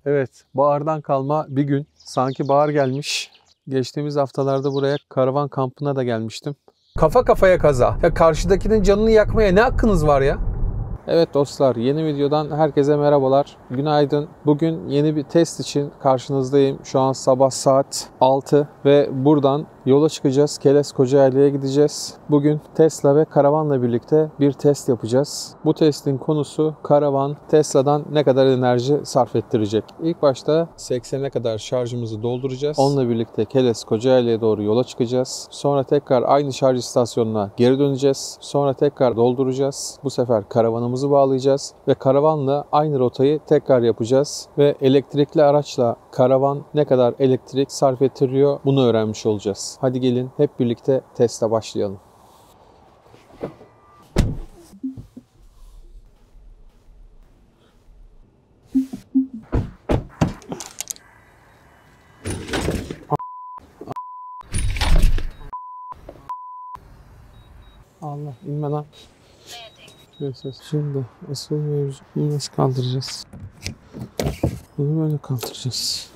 Evet, bahardan kalma bir gün. Sanki bahar gelmiş. Geçtiğimiz haftalarda buraya karavan kampına da gelmiştim. Kafa kafaya kaza. Ya karşıdakinin canını yakmaya ne hakkınız var ya? Evet dostlar, yeni videodan herkese merhabalar. Günaydın. Bugün yeni bir test için karşınızdayım. Şu an sabah saat 6 ve buradan yola çıkacağız. Keles Kocaeli'ye gideceğiz. Bugün Tesla ve karavanla birlikte bir test yapacağız. Bu testin konusu karavan Tesla'dan ne kadar enerji sarf ettirecek. İlk başta 80'e kadar şarjımızı dolduracağız. Onunla birlikte Keles Kocaeli'ye doğru yola çıkacağız. Sonra tekrar aynı şarj istasyonuna geri döneceğiz. Sonra tekrar dolduracağız. Bu sefer karavanımızı bağlayacağız ve karavanla aynı rotayı tekrar yapacağız ve elektrikli araçla karavan ne kadar elektrik sarf ettiriyor bunu öğrenmiş olacağız. Hadi gelin hep birlikte teste başlayalım. Allah inme lan. Şimdi asıl mevzu bunu nasıl kaldıracağız? Bunu böyle kaldıracağız.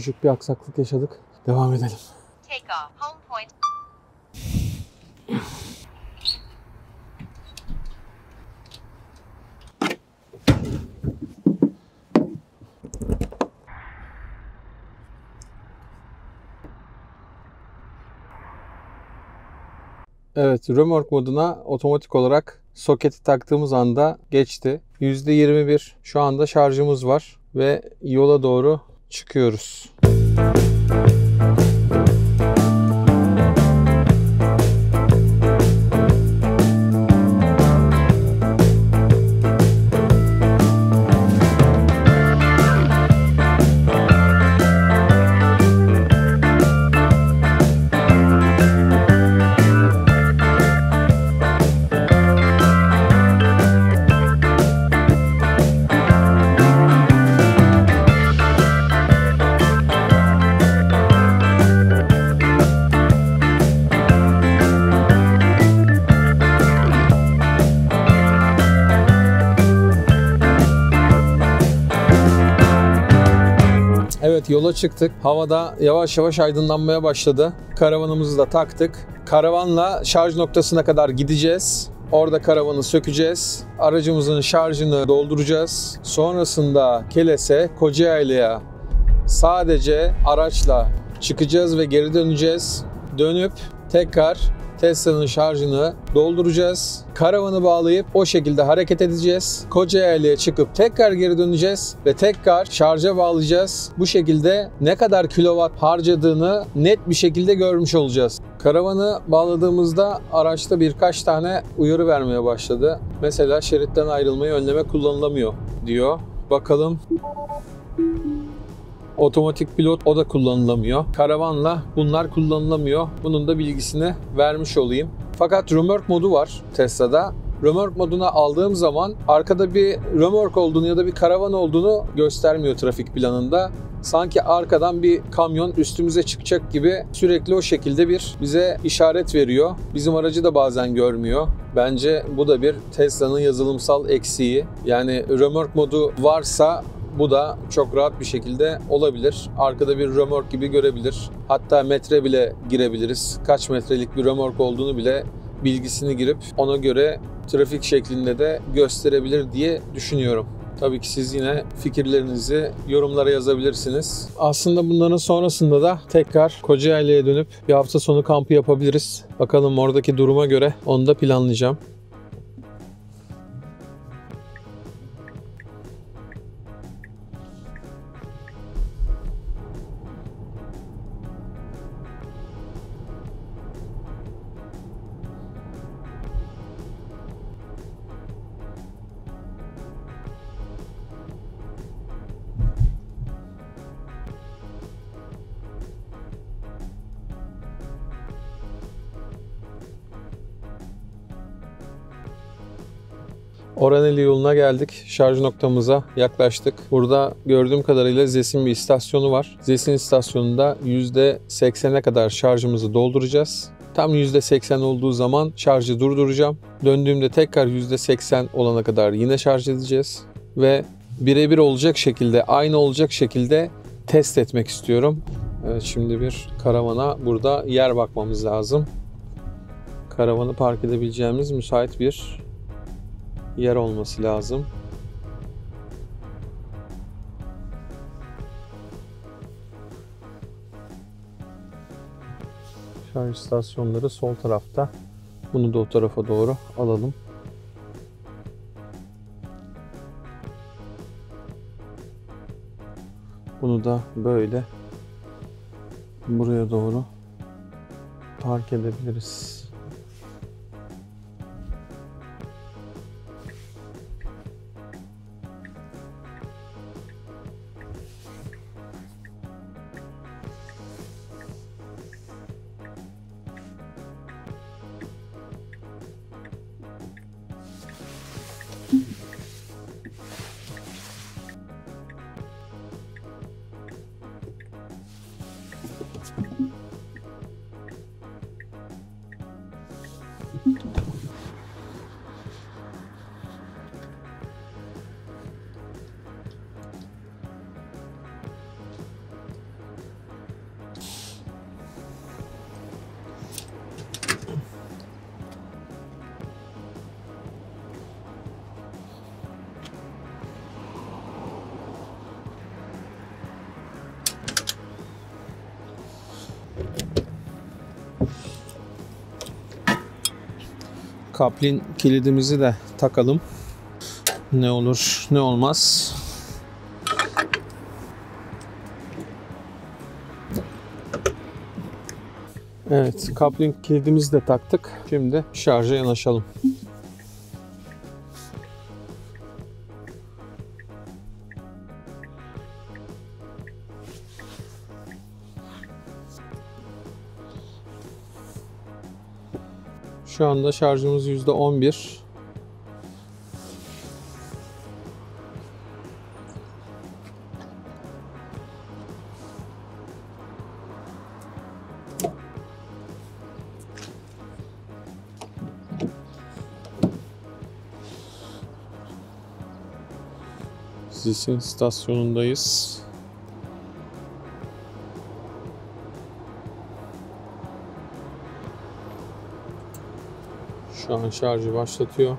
Küçük bir aksaklık yaşadık. Devam edelim. Take off. Home point. Evet, römork moduna otomatik olarak soketi taktığımız anda geçti. %21 şu anda şarjımız var ve yola doğru çıkıyoruz. Evet, yola çıktık. Havada yavaş yavaş aydınlanmaya başladı. Karavanımızı da taktık. Karavanla şarj noktasına kadar gideceğiz. Orada karavanı sökeceğiz. Aracımızın şarjını dolduracağız. Sonrasında Keles'e, Kocaeli'ye sadece araçla çıkacağız ve geri döneceğiz. Dönüp tekrar Tesla'nın şarjını dolduracağız. Karavanı bağlayıp o şekilde hareket edeceğiz. Kocaeli'ye çıkıp tekrar geri döneceğiz ve tekrar şarja bağlayacağız. Bu şekilde ne kadar kilowatt harcadığını net bir şekilde görmüş olacağız. Karavanı bağladığımızda araçta birkaç tane uyarı vermeye başladı. Mesela şeritten ayrılmayı önleme kullanılamıyor diyor. Bakalım. Otomatik pilot o da kullanılamıyor. Karavanla bunlar kullanılamıyor. Bunun da bilgisini vermiş olayım. Fakat römork modu var Tesla'da. Römork moduna aldığım zaman arkada bir römork olduğunu ya da bir karavan olduğunu göstermiyor trafik planında. Sanki arkadan bir kamyon üstümüze çıkacak gibi sürekli o şekilde bir bize işaret veriyor. Bizim aracı da bazen görmüyor. Bence bu da bir Tesla'nın yazılımsal eksiği. Yani römork modu varsa bu da çok rahat bir şekilde olabilir. Arkada bir römork gibi görebilir. Hatta metre bile girebiliriz. Kaç metrelik bir römork olduğunu bile bilgisini girip ona göre trafik şeklinde de gösterebilir diye düşünüyorum. Tabii ki siz yine fikirlerinizi yorumlara yazabilirsiniz. Aslında bunların sonrasında da tekrar Kocaeli'ye dönüp bir hafta sonu kampı yapabiliriz. Bakalım oradaki duruma göre onu da planlayacağım. Oraneli yoluna geldik. Şarj noktamıza yaklaştık. Burada gördüğüm kadarıyla ZES'in bir istasyonu var. ZES'in istasyonunda %80'e kadar şarjımızı dolduracağız. Tam %80 olduğu zaman şarjı durduracağım. Döndüğümde tekrar %80 olana kadar yine şarj edeceğiz. Ve birebir olacak şekilde, aynı olacak şekilde test etmek istiyorum. Evet, şimdi bir karavana burada yer bakmamız lazım. Karavanı park edebileceğimiz müsait bir yer olması lazım. Şarj istasyonları sol tarafta. Bunu da o tarafa doğru alalım. Bunu da böyle buraya doğru park edebiliriz. Kaplin kilidimizi de takalım. Ne olur ne olmaz. Evet, kaplin kilidimizi de taktık. Şimdi şarja yanaşalım. Şu anda şarjımız %11. ZES'in istasyonundayız. Şu an şarjı başlatıyor.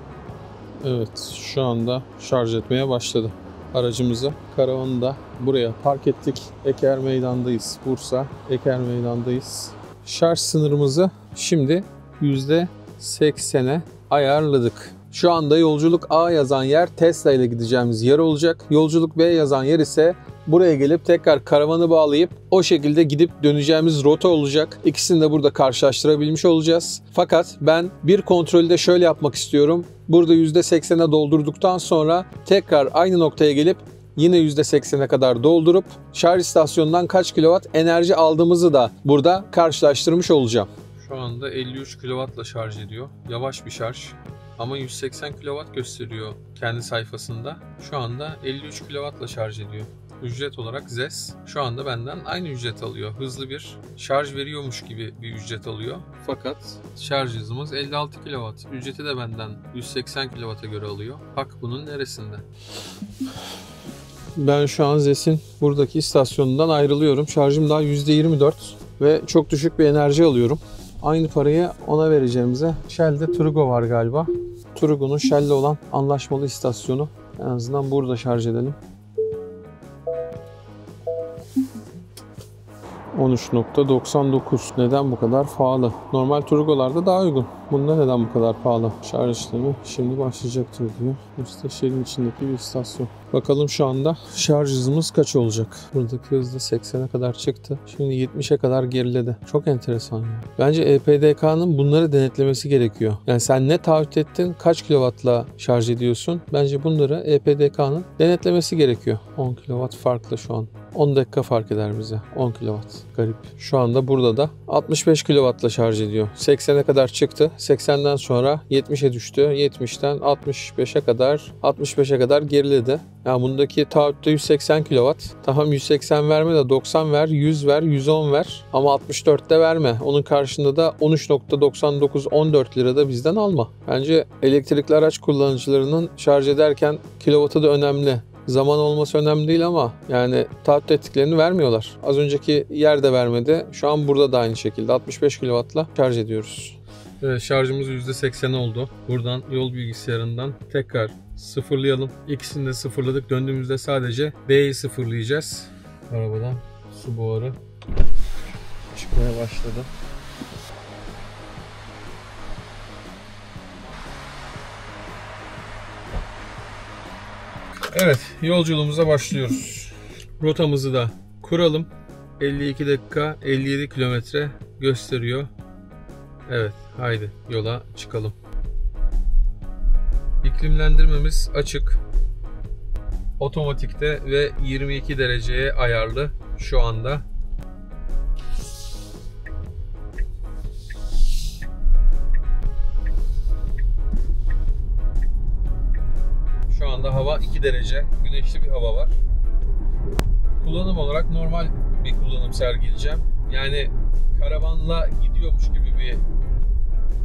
Evet, şu anda şarj etmeye başladı. Aracımızı, karavanı da buraya park ettik. Eker Meydan'dayız. Bursa Eker Meydan'dayız. Şarj sınırımızı şimdi %80'e ayarladık. Şu anda yolculuk A yazan yer Tesla ile gideceğimiz yer olacak. Yolculuk B yazan yer ise buraya gelip tekrar karavanı bağlayıp o şekilde gidip döneceğimiz rota olacak. İkisini de burada karşılaştırabilmiş olacağız. Fakat ben bir kontrolü de şöyle yapmak istiyorum. Burada %80'e doldurduktan sonra tekrar aynı noktaya gelip yine %80'e kadar doldurup şarj istasyonundan kaç kilowatt enerji aldığımızı da burada karşılaştırmış olacağım. Şu anda 53 kW'la şarj ediyor. Yavaş bir şarj. Ama 180 kW gösteriyor kendi sayfasında. Şu anda 53 kW'la şarj ediyor. Ücret olarak ZES şu anda benden aynı ücret alıyor. Hızlı bir şarj veriyormuş gibi bir ücret alıyor. Fakat şarj hızımız 56 kW. Ücreti de benden 180 kW'a göre alıyor. Hak bunun neresinde? Ben şu an ZES'in buradaki istasyonundan ayrılıyorum. Şarjım daha %24 ve çok düşük bir enerji alıyorum. Aynı parayı ona vereceğimize Shell'de Turgo var galiba. Turgo'nun Shell'le olan anlaşmalı istasyonu. En azından burada şarj edelim. 13.99. Neden bu kadar pahalı? Normal Turgo'larda daha uygun. Bunda neden bu kadar pahalı? Şarj işlemi şimdi başlayacaktır diyor. İşte şehrin içindeki bir istasyon. Bakalım şu anda şarj hızımız kaç olacak? Buradaki hızda 80'e kadar çıktı. Şimdi 70'e kadar geriledi. Çok enteresan. Bence EPDK'nın bunları denetlemesi gerekiyor. Yani sen ne taahhüt ettin? Kaç kilovatla şarj ediyorsun? Bence bunları EPDK'nın denetlemesi gerekiyor. 10 kilowatt farklı şu an. 10 dakika fark eder bize. 10 kilowatt. Garip. Şu anda burada da 65 kilowattla şarj ediyor. 80'e kadar çıktı. 80'den sonra 70'e düştü. 70'ten 65'e kadar geriledi. Yani bundaki taahhütte 180 kW. Tamam 180 verme de 90 ver, 100 ver, 110 ver. Ama 64'te verme. Onun karşında da 13.99-14 lira da bizden alma. Bence elektrikli araç kullanıcılarının şarj ederken kilovatı da önemli. Zaman olması önemli değil ama yani taahhüt ettiklerini vermiyorlar. Az önceki yerde vermedi. Şu an burada da aynı şekilde 65 kW'la şarj ediyoruz. Evet, şarjımız %80 oldu. Buradan yol bilgisayarından tekrar sıfırlayalım. İkisini de sıfırladık. Döndüğümüzde sadece B'yi sıfırlayacağız. Arabadan su buharı çıkmaya başladı. Evet, yolculuğumuza başlıyoruz. Rotamızı da kuralım. 52 dakika 57 kilometre gösteriyor. Evet, haydi yola çıkalım. İklimlendirmemiz açık. Otomatikte ve 22 dereceye ayarlı şu anda. Şu anda hava 2 derece. Güneşli bir hava var. Kullanım olarak normal bir kullanım sergileyeceğim. Yani karavanla gidiyormuş gibi bir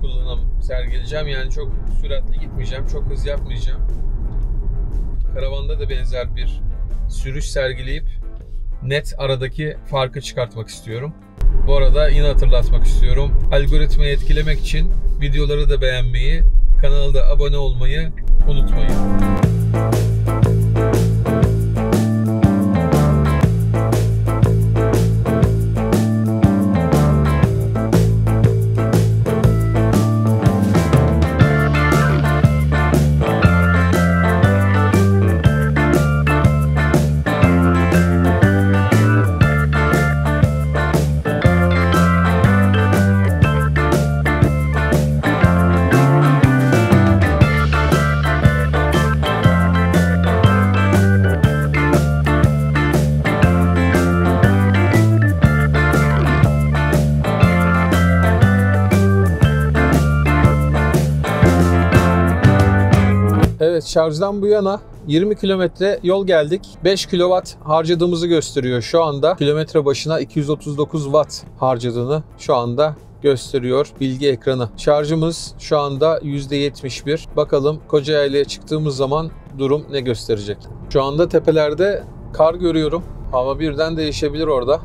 kullanım sergileyeceğim. Yani çok süratli gitmeyeceğim. Çok hız yapmayacağım. Karavanda da benzer bir sürüş sergileyip net aradaki farkı çıkartmak istiyorum. Bu arada yine hatırlatmak istiyorum. Algoritmayı etkilemek için videoları da beğenmeyi, kanala da abone olmayı unutmayın. Evet, şarjdan bu yana 20 kilometre yol geldik. 5 kW harcadığımızı gösteriyor şu anda. Kilometre başına 239 Watt harcadığını şu anda gösteriyor bilgi ekranı. Şarjımız şu anda %71. Bakalım Kocaeli'ye çıktığımız zaman durum ne gösterecek? Şu anda tepelerde kar görüyorum. Hava birden değişebilir orada.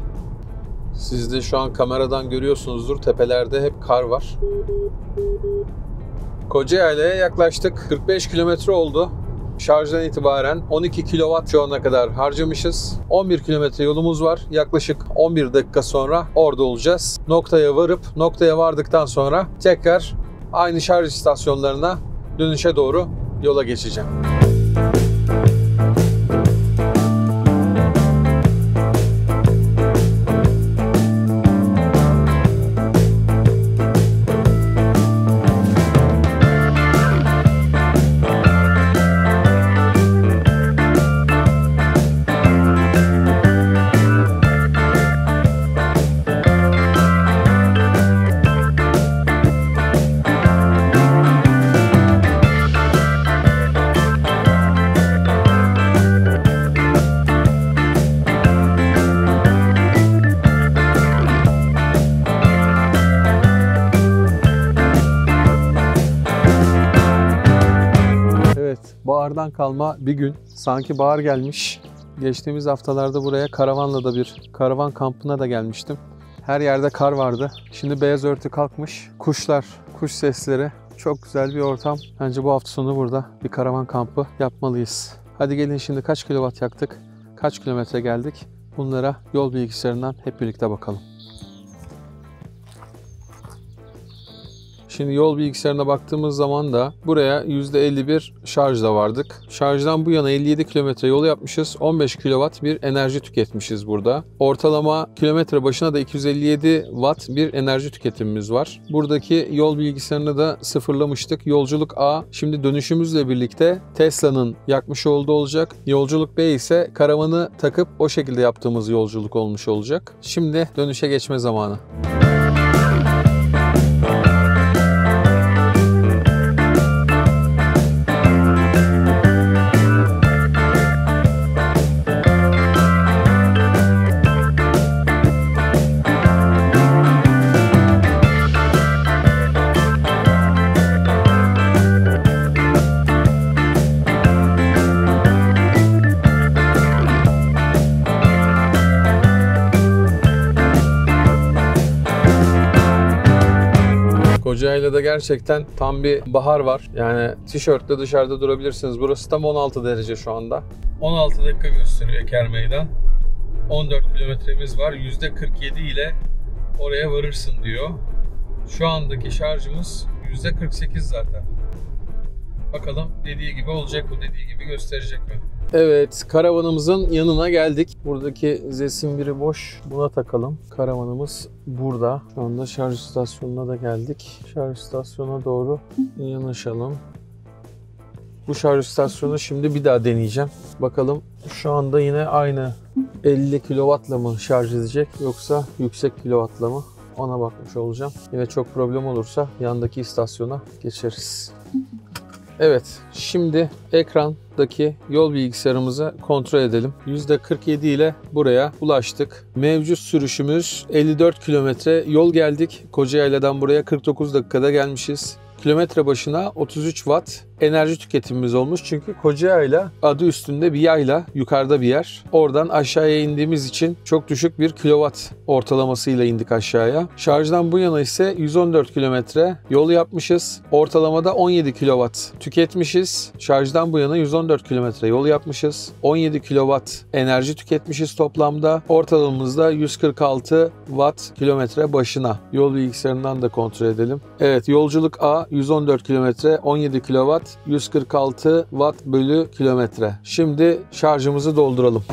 Siz de şu an kameradan görüyorsunuzdur. Tepelerde hep kar var. Kocaeli'ye yaklaştık. 45 kilometre oldu. Şarjdan itibaren 12 kW şu ana kadar harcamışız. 11 kilometre yolumuz var. Yaklaşık 11 dakika sonra orada olacağız. Noktaya vardıktan sonra tekrar aynı şarj istasyonlarına dönüşe doğru yola geçeceğim. Bahardan kalma bir gün. Sanki bahar gelmiş. Geçtiğimiz haftalarda buraya karavanla da bir karavan kampına da gelmiştim. Her yerde kar vardı. Şimdi beyaz örtü kalkmış. Kuşlar, kuş sesleri. Çok güzel bir ortam. Bence bu hafta sonu burada bir karavan kampı yapmalıyız. Hadi gelin şimdi kaç kilowatt yaktık? Kaç kilometre geldik? Bunlara yol bilgisayarından hep birlikte bakalım. Şimdi yol bilgisayarına baktığımız zaman da buraya %51 şarjla vardık. Şarjdan bu yana 57 kilometre yol yapmışız. 15 kW bir enerji tüketmişiz burada. Ortalama kilometre başına da 257 Watt bir enerji tüketimimiz var. Buradaki yol bilgisayarını da sıfırlamıştık. Yolculuk A şimdi dönüşümüzle birlikte Tesla'nın yakmış olduğu olacak. Yolculuk B ise karavanı takıp o şekilde yaptığımız yolculuk olmuş olacak. Şimdi dönüşe geçme zamanı. Yaylada gerçekten tam bir bahar var. Yani tişörtle dışarıda durabilirsiniz. Burası tam 16 derece şu anda. 16 dakika gösteriyor Eker Meydan. 14 kilometremiz var. %47 ile oraya varırsın diyor. Şu andaki şarjımız %48 zaten. Bakalım dediği gibi olacak mı? Dediği gibi gösterecek mi? Evet, karavanımızın yanına geldik. Buradaki Zes'in biri boş. Buna takalım. Karavanımız burada. Şu anda şarj istasyonuna da geldik. Şarj istasyonuna doğru yanaşalım. Bu şarj istasyonu şimdi bir daha deneyeceğim. Bakalım şu anda yine aynı 50 kW'la mı şarj edecek yoksa yüksek kW'la mı? Ona bakmış olacağım. Yine çok problem olursa yandaki istasyona geçeriz. Evet, şimdi ekrandaki yol bilgisayarımızı kontrol edelim. %47 ile buraya ulaştık. Mevcut sürüşümüz 54 kilometre yol geldik. Kocayayla'dan buraya 49 dakikada gelmişiz. Kilometre başına 33 watt enerji tüketimimiz olmuş. Çünkü Kocayayla adı üstünde bir yayla, yukarıda bir yer. Oradan aşağıya indiğimiz için çok düşük bir kilowatt ortalamasıyla indik aşağıya. Şarjdan bu yana ise 114 kilometre yol yapmışız. Ortalamada 17 kilowatt tüketmişiz. Şarjdan bu yana 114 kilometre yol yapmışız. 17 kilowatt enerji tüketmişiz toplamda. Ortalamamızda 146 watt kilometre başına. Yol bilgisayarından da kontrol edelim. Evet, yolculuk A 114 kilometre, 17 kilowatt. 146 watt bölü kilometre. Şimdi şarjımızı dolduralım.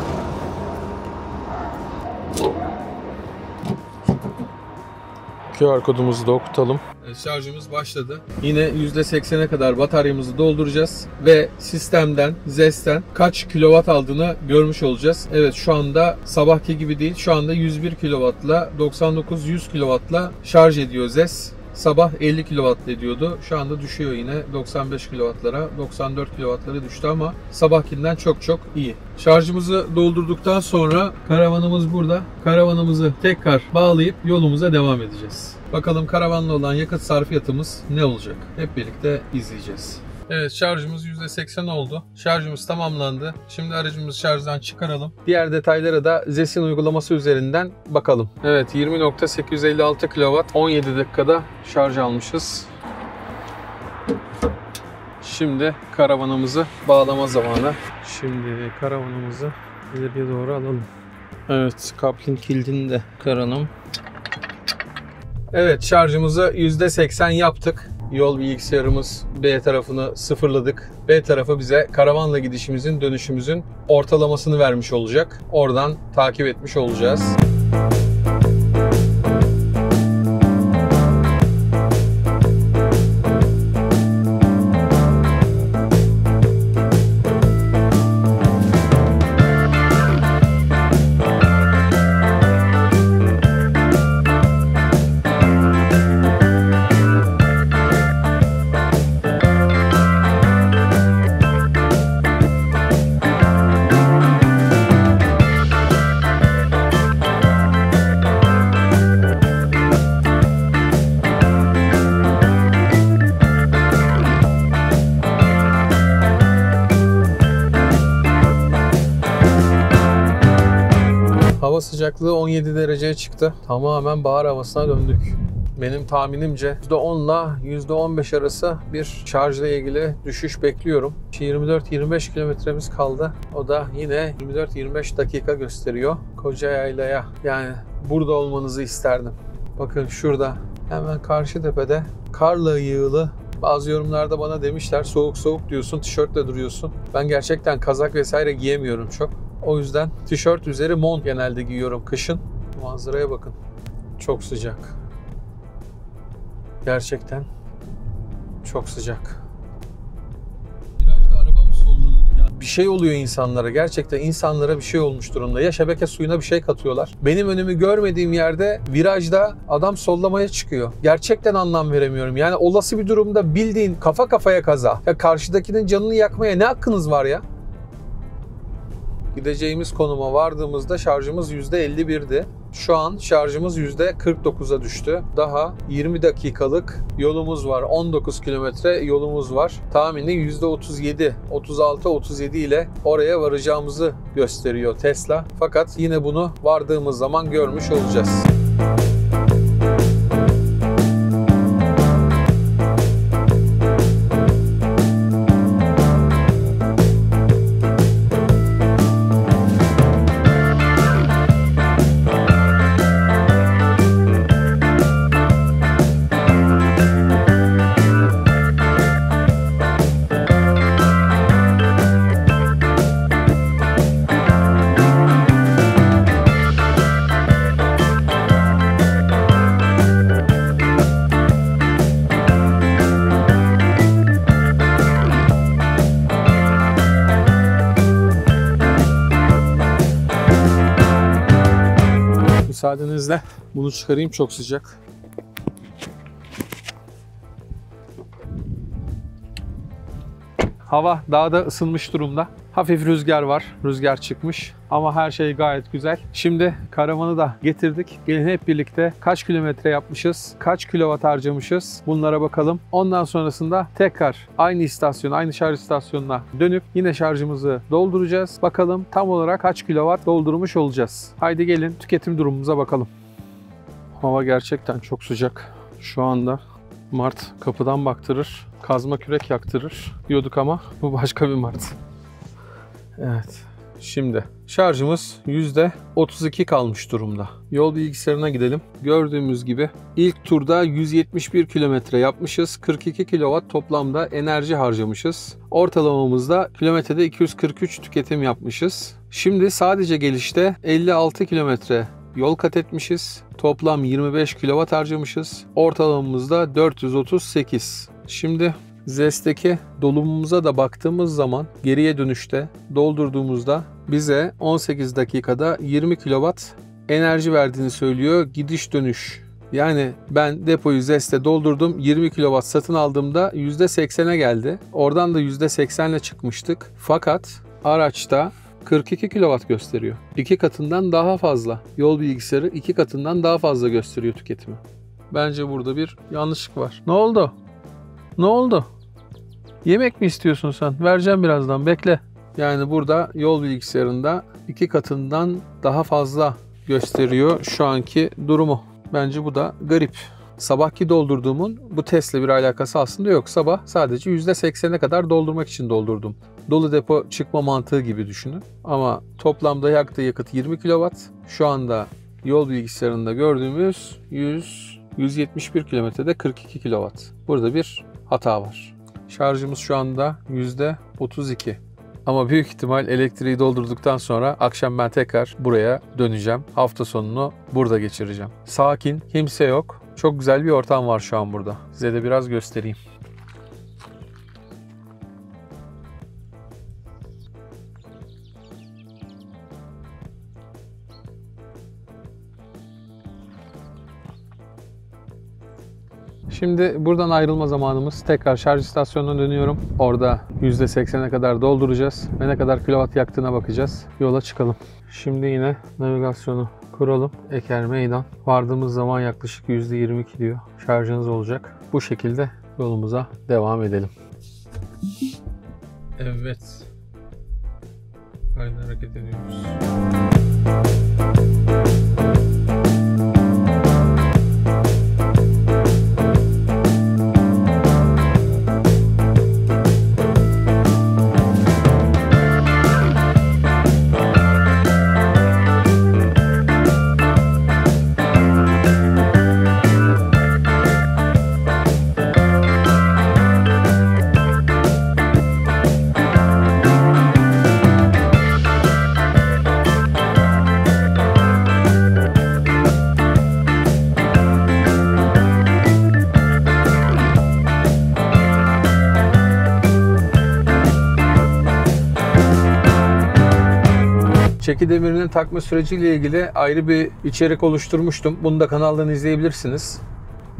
QR kodumuzu da okutalım. Şarjımız başladı. Yine %80'e kadar bataryamızı dolduracağız ve sistemden, ZES'ten kaç kilowatt aldığını görmüş olacağız. Evet, şu anda sabahki gibi değil. Şu anda 101 kilowattla 99-100 kilowattla şarj ediyor ZES. Sabah 50 kW ediyordu. Şu anda düşüyor yine 95 kW'lara, 94 kW'lara düştü ama sabahkinden çok iyi. Şarjımızı doldurduktan sonra karavanımız burada. Karavanımızı tekrar bağlayıp yolumuza devam edeceğiz. Bakalım karavanla olan yakıt sarfiyatımız ne olacak? Hep birlikte izleyeceğiz. Evet, şarjımız %80 oldu. Şarjımız tamamlandı. Şimdi aracımızı şarjdan çıkaralım. Diğer detaylara da ZES'in uygulaması üzerinden bakalım. Evet, 20.856 kW 17 dakikada şarj almışız. Şimdi karavanımızı bağlama zamanı. Şimdi karavanımızı ileriye doğru alalım. Evet, coupling kilidini de kıralım. Evet, şarjımızı %80 yaptık. Yol bilgisayarımız B tarafını sıfırladık. B tarafı bize karavanla gidişimizin, dönüşümüzün ortalamasını vermiş olacak. Oradan takip etmiş olacağız. Hava sıcaklığı 17 dereceye çıktı. Tamamen bahar havasına döndük. Benim tahminimce %10 ile %15 arası bir şarjla ilgili düşüş bekliyorum. 24-25 kilometremiz kaldı. O da yine 24-25 dakika gösteriyor. Kocayayla'ya, yani burada olmanızı isterdim. Bakın şurada hemen karşı tepede karla yığılı. Bazı yorumlarda bana demişler soğuk soğuk diyorsun, tişörtle duruyorsun. Ben gerçekten kazak vesaire giyemiyorum çok. O yüzden tişört üzeri mont genelde giyiyorum kışın. Manzaraya bakın. Çok sıcak. Gerçekten çok sıcak. Virajda araba mı sollanır ya? Bir şey oluyor insanlara. Gerçekten insanlara bir şey olmuş durumda. Ya şebeke suyuna bir şey katıyorlar. Benim önümü görmediğim yerde virajda adam sollamaya çıkıyor. Gerçekten anlam veremiyorum. Yani olası bir durumda bildiğin kafa kafaya kaza. Ya karşıdakinin canını yakmaya ne hakkınız var ya? Gideceğimiz konuma vardığımızda şarjımız %51'di. Şu an şarjımız %49'a düştü. Daha 20 dakikalık yolumuz var. 19 kilometre yolumuz var. Tahmini %37, 36, 37 ile oraya varacağımızı gösteriyor Tesla. Fakat yine bunu vardığımız zaman görmüş olacağız. Müsaadenizle bunu çıkarayım, çok sıcak. Hava daha da ısınmış durumda. Hafif rüzgar var. Rüzgar çıkmış. Ama her şey gayet güzel. Şimdi karavanı da getirdik. Gelin hep birlikte kaç kilometre yapmışız, kaç kilowatt harcamışız bunlara bakalım. Ondan sonrasında tekrar aynı istasyon, aynı şarj istasyonuna dönüp yine şarjımızı dolduracağız. Bakalım tam olarak kaç kilowatt doldurmuş olacağız. Haydi gelin tüketim durumumuza bakalım. Hava gerçekten çok sıcak. Şu anda Mart kapıdan baktırır, kazma kürek yaktırır diyorduk ama bu başka bir Mart. Evet. Şimdi şarjımız %32 kalmış durumda. Yol bilgisayarına gidelim. Gördüğümüz gibi ilk turda 171 kilometre yapmışız. 42 kilowatt toplamda enerji harcamışız. Ortalamamızda kilometrede 243 tüketim yapmışız. Şimdi sadece gelişte 56 kilometre yol kat etmişiz. Toplam 25 kilowatt harcamışız. Ortalamamızda 438. Şimdi Zest'teki dolumumuza da baktığımız zaman geriye dönüşte doldurduğumuzda bize 18 dakikada 20 kW enerji verdiğini söylüyor gidiş dönüş. Yani ben depoyu Zest'e doldurdum, 20 kW satın aldığımda %80'e geldi. Oradan da %80 ile çıkmıştık. Fakat araçta 42 kW gösteriyor. 2 katından daha fazla. Yol bilgisayarı 2 katından daha fazla gösteriyor tüketimi. Bence burada bir yanlışlık var. Ne oldu? Ne oldu? Yemek mi istiyorsun sen? Vereceğim birazdan, bekle. Yani burada yol bilgisayarında 2 katından daha fazla gösteriyor şu anki durumu. Bence bu da garip. Sabahki doldurduğumun bu testle bir alakası aslında yok. Sabah sadece %80'e kadar doldurmak için doldurdum. Dolu depo çıkma mantığı gibi düşünün. Ama toplamda yaktığı yakıt 20 kW. Şu anda yol bilgisayarında gördüğümüz 171 kilometrede 42 kW. Burada bir hata var. Şarjımız şu anda %32. Ama büyük ihtimal elektriği doldurduktan sonra akşam ben tekrar buraya döneceğim. Hafta sonunu burada geçireceğim. Sakin, kimse yok. Çok güzel bir ortam var şu an burada. Size de biraz göstereyim. Şimdi buradan ayrılma zamanımız. Tekrar şarj istasyonuna dönüyorum. Orada %80'e kadar dolduracağız ve ne kadar kilowatt yaktığına bakacağız. Yola çıkalım. Şimdi yine navigasyonu kuralım. Eker Meydan. Vardığımız zaman yaklaşık %22 diyor. Şarjınız olacak. Bu şekilde yolumuza devam edelim. Evet. Aynı hareket ediyoruz. Çeki demirinin takma süreciyle ilgili ayrı bir içerik oluşturmuştum. Bunu da kanaldan izleyebilirsiniz.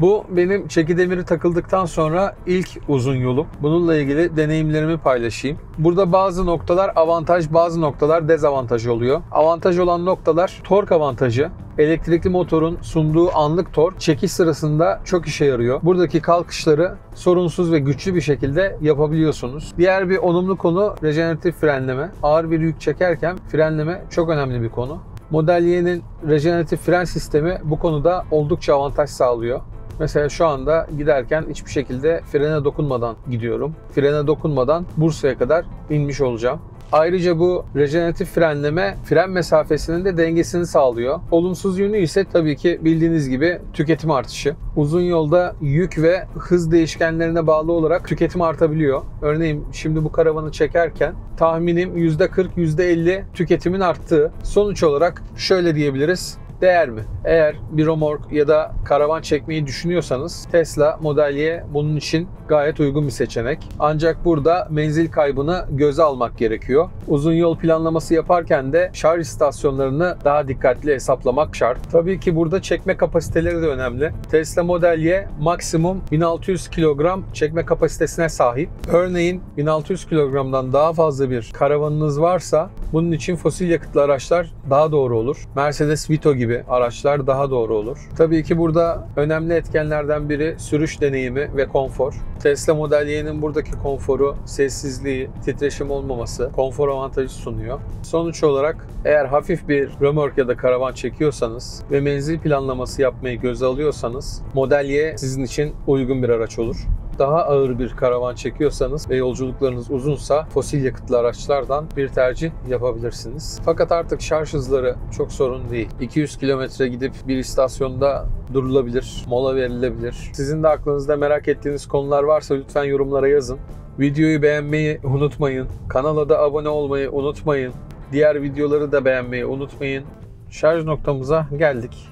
Bu benim çeki demiri takıldıktan sonra ilk uzun yolum. Bununla ilgili deneyimlerimi paylaşayım. Burada bazı noktalar avantaj, bazı noktalar dezavantaj oluyor. Avantaj olan noktalar tork avantajı. Elektrikli motorun sunduğu anlık tork çekiş sırasında çok işe yarıyor. Buradaki kalkışları sorunsuz ve güçlü bir şekilde yapabiliyorsunuz. Diğer bir olumlu konu rejeneratif frenleme. Ağır bir yük çekerken frenleme çok önemli bir konu. Model Y'nin rejeneratif fren sistemi bu konuda oldukça avantaj sağlıyor. Mesela şu anda giderken hiçbir şekilde frene dokunmadan gidiyorum. Frene dokunmadan Bursa'ya kadar inmiş olacağım. Ayrıca bu rejeneratif frenleme fren mesafesinin de dengesini sağlıyor. Olumsuz yönü ise tabii ki bildiğiniz gibi tüketim artışı. Uzun yolda yük ve hız değişkenlerine bağlı olarak tüketim artabiliyor. Örneğin şimdi bu karavanı çekerken tahminim %40, %50 tüketimin arttığı. Sonuç olarak şöyle diyebiliriz. değer mi? Eğer bir remork ya da karavan çekmeyi düşünüyorsanız Tesla Model Y bunun için gayet uygun bir seçenek. Ancak burada menzil kaybını göze almak gerekiyor. Uzun yol planlaması yaparken de şarj istasyonlarını daha dikkatli hesaplamak şart. Tabii ki burada çekme kapasiteleri de önemli. Tesla Model Y maksimum 1600 kilogram çekme kapasitesine sahip. Örneğin 1600 kilogramdan daha fazla bir karavanınız varsa bunun için fosil yakıtlı araçlar daha doğru olur. Mercedes Vito gibi araçlar daha doğru olur. Tabii ki burada önemli etkenlerden biri sürüş deneyimi ve konfor. Tesla Model Y'nin buradaki konforu, sessizliği, titreşim olmaması konfor avantajı sunuyor. Sonuç olarak eğer hafif bir römork ya da karavan çekiyorsanız ve menzil planlaması yapmayı göze alıyorsanız Model Y sizin için uygun bir araç olur. Daha ağır bir karavan çekiyorsanız ve yolculuklarınız uzunsa fosil yakıtlı araçlardan bir tercih yapabilirsiniz. Fakat artık şarj hızları çok sorun değil. 200 kilometre gidip bir istasyonda durulabilir, mola verilebilir. Sizin de aklınızda merak ettiğiniz konular varsa lütfen yorumlara yazın. Videoyu beğenmeyi unutmayın. Kanala da abone olmayı unutmayın. Diğer videoları da beğenmeyi unutmayın. Şarj noktamıza geldik.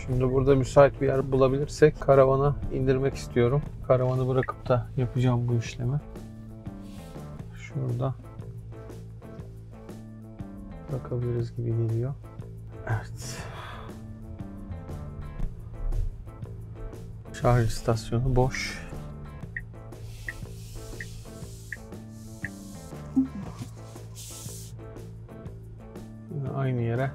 Şimdi burada müsait bir yer bulabilirsek karavana indirmek istiyorum. Karavanı bırakıp da yapacağım bu işlemi. Şurada bırakabiliriz gibi geliyor. Evet. Şarj istasyonu boş. Yine aynı yere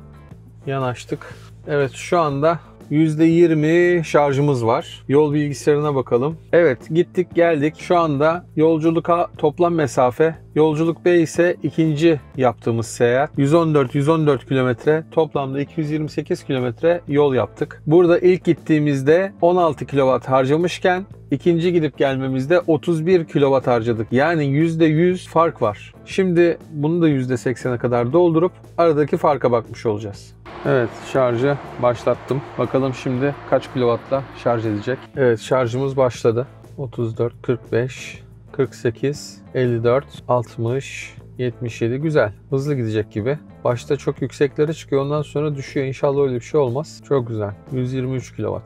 yanaştık. Evet, şu anda %20 şarjımız var. Yol bilgisayarına bakalım. Evet, gittik geldik. Şu anda yolculuk A toplam mesafe, yolculuk B ise ikinci yaptığımız seyahat. 114 kilometre, toplamda 228 kilometre yol yaptık. Burada ilk gittiğimizde 16 kW harcamışken ikinci gidip gelmemizde 31 kW harcadık. Yani %100 fark var. Şimdi bunu da %80'e kadar doldurup aradaki farka bakmış olacağız. Evet, şarjı başlattım. Bakalım şimdi kaç kilovatla şarj edecek. Evet, şarjımız başladı. 34, 45, 48, 54, 60, 77. Güzel. Hızlı gidecek gibi. Başta çok yükseklere çıkıyor. Ondan sonra düşüyor. İnşallah öyle bir şey olmaz. Çok güzel. 123 kW.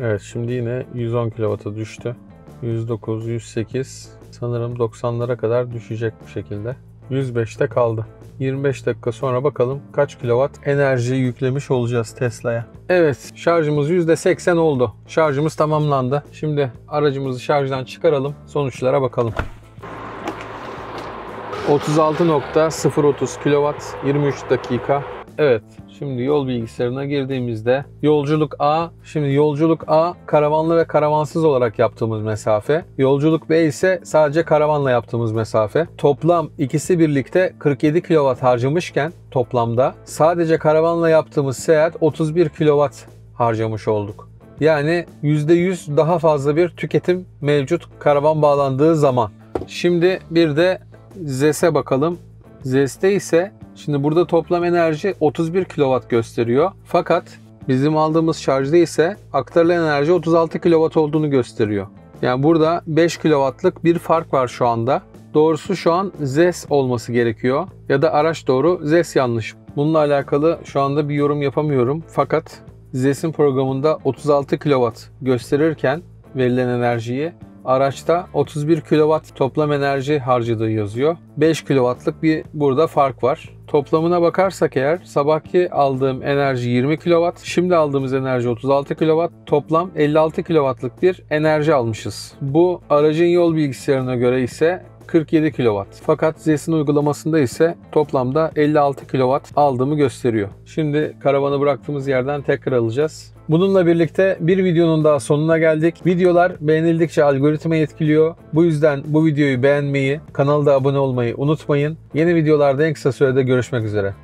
Evet, şimdi yine 110 kW'a düştü. 109, 108. Sanırım 90'lara kadar düşecek bu şekilde. 105'te kaldı. 25 dakika sonra bakalım kaç kilowatt enerji yüklemiş olacağız Tesla'ya. Evet, şarjımız %80 oldu. Şarjımız tamamlandı. Şimdi aracımızı şarjdan çıkaralım. Sonuçlara bakalım. 36.030 kW, 23 dakika. Evet, şimdi yol bilgisayarına girdiğimizde yolculuk A, şimdi yolculuk A karavanlı ve karavansız olarak yaptığımız mesafe. Yolculuk B ise sadece karavanla yaptığımız mesafe. Toplam ikisi birlikte 47 kW harcamışken toplamda sadece karavanla yaptığımız seyahat 31 kW harcamış olduk. Yani %100 daha fazla bir tüketim mevcut karavan bağlandığı zaman. Şimdi bir de ZES'e bakalım. ZES'te ise şimdi burada toplam enerji 31 kW gösteriyor. Fakat bizim aldığımız şarjda ise aktarılan enerji 36 kW olduğunu gösteriyor. Yani burada 5 kW'lık bir fark var şu anda. Doğrusu şu an ZES olması gerekiyor. Ya da araç doğru, ZES yanlış. Bununla alakalı şu anda bir yorum yapamıyorum. Fakat ZES'in programında 36 kW gösterirken verilen enerjiyi, araçta 31 kW toplam enerji harcadığı yazıyor. 5 kW'lık bir burada fark var. Toplamına bakarsak eğer sabahki aldığım enerji 20 kW, şimdi aldığımız enerji 36 kW, toplam 56 kW'lık bir enerji almışız. Bu aracın yol bilgisayarına göre ise 47 kW. Fakat ZES'in uygulamasında ise toplamda 56 kW aldığımı gösteriyor. Şimdi karavanı bıraktığımız yerden tekrar alacağız. Bununla birlikte bir videonun daha sonuna geldik. Videolar beğenildikçe algoritma etkiliyor. Bu yüzden bu videoyu beğenmeyi, kanala da abone olmayı unutmayın. Yeni videolarda en kısa sürede görüşmek üzere.